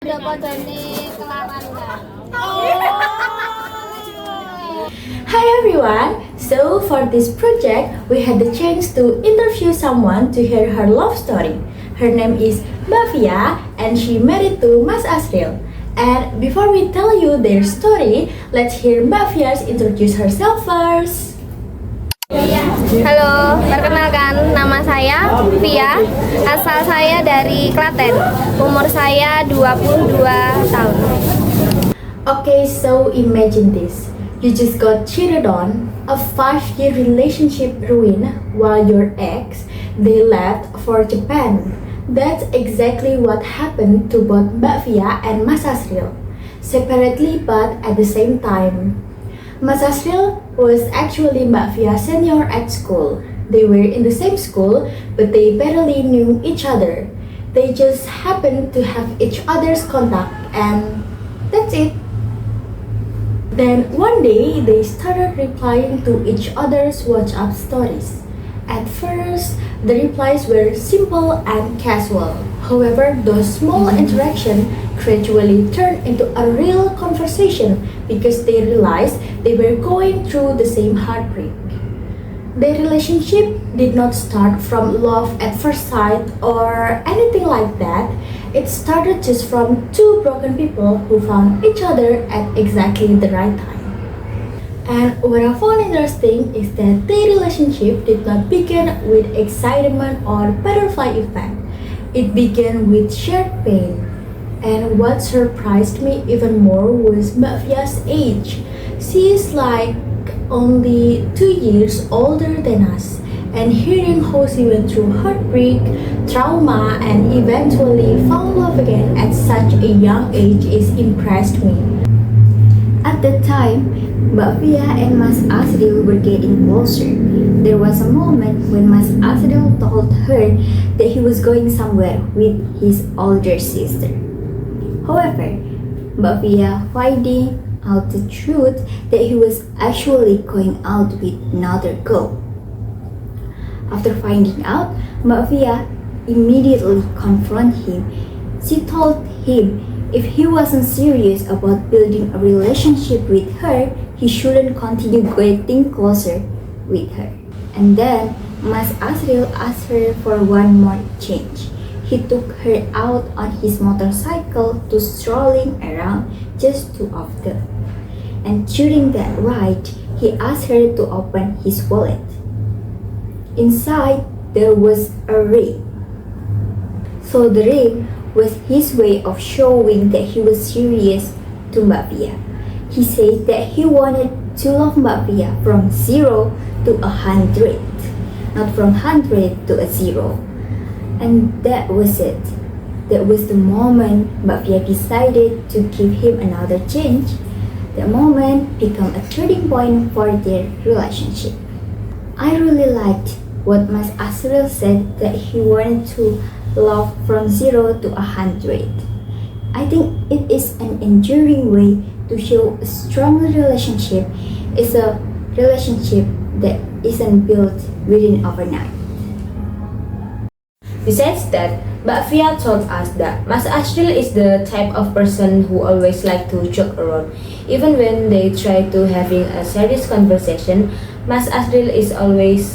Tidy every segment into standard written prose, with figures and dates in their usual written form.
Udah podone kelaran kan. Hi everyone! So for this project, we had the chance to interview someone to hear her love story. Her name is Viona and she married to Mas Asril. And before we tell you their story, let's hear Viona introduce herself first. Halo, perkenalkan nama saya Via. Asal saya dari Klaten. Umur saya 22 tahun. Okay, so imagine this. You just got cheated on, a 5-year relationship ruined while your ex, they left for Japan. That's exactly what happened to both Mbak Via and Mas Asril, separately but at the same time. Mas Asril was actually Mbak Via's senior at school. They were in the same school, but they barely knew each other. They just happened to have each other's contact and that's it. Then one day, they started replying to each other's WhatsApp stories. At first, the replies were simple and casual. However, those small interactions gradually turned into a real conversation because they realized they were going through the same heartbreak. Their relationship did not start from love at first sight or anything like that. It started just from two broken people who found each other at exactly the right time. And what I found interesting is that their relationship did not begin with excitement or butterfly effect. It began with shared pain. And what surprised me even more was Via's age. She is like only 2 years older than us, and hearing how she went through heartbreak, trauma, and eventually found love again at such a young age is impressed me. At the time, Mbak Via and Mas Asril were getting closer. There was a moment when Mas Asril told her that he was going somewhere with his older sister. However, Mbak Via finding out the truth that he was actually going out with another girl. After finding out, Mbak Via immediately confronted him. She told him if he wasn't serious about building a relationship with her, he shouldn't continue getting closer with her. And then, Mas Asril asked her for one more change. He took her out on his motorcycle to strolling around just two of them. And during that ride, he asked her to open his wallet. Inside, there was a ring. So the ring was his way of showing that he was serious to Mbak Via. He said that he wanted to love Mbak Via from 0 to 100, not from 100 to a 0. And that was it. That was the moment Mbak Via decided to give him another chance. That moment became a turning point for their relationship. I really liked what Mas Asril said that he wanted to love from 0 to 100. I think it is an enduring way to show a strong relationship is a relationship that isn't built within overnight. Besides that, Mbak Via told us that Mas Asril is the type of person who always like to joke around. Even when they try to having a serious conversation, Mas Asril is always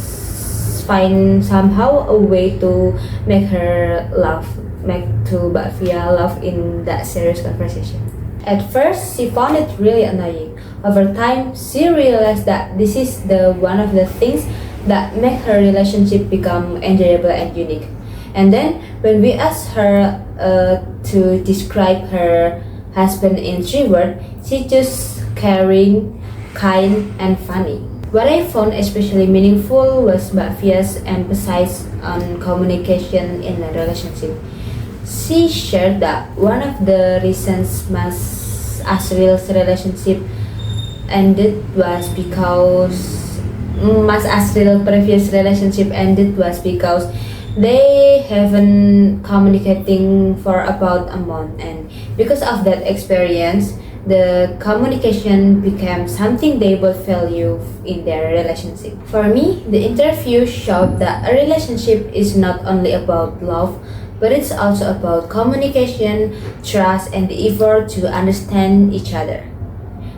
find somehow a way to make her laugh, make to Mbak Via laugh in that serious conversation. At first, she found it really annoying. Over time, she realized that this is the one of the things that make her relationship become enjoyable and unique. And then, when we asked her to describe her husband in 3 words, she just caring, kind, and funny. What I found especially meaningful was Mbak Via's emphasis on communication in a relationship. She shared that one of the reasons Mas Asril's relationship ended was because Mas Asril's previous relationship ended was because they haven't communicating for about a month, and because of that experience, the communication became something they both value in their relationship. For me, the interview showed that a relationship is not only about love, but it's also about communication, trust, and the effort to understand each other.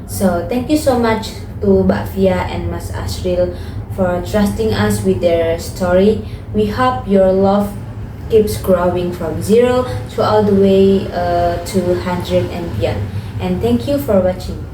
So thank you so much to Mbak Fia and Mas Asril for trusting us with their story. We hope your love keeps growing from 0 to all the way to 100 and beyond. And thank you for watching.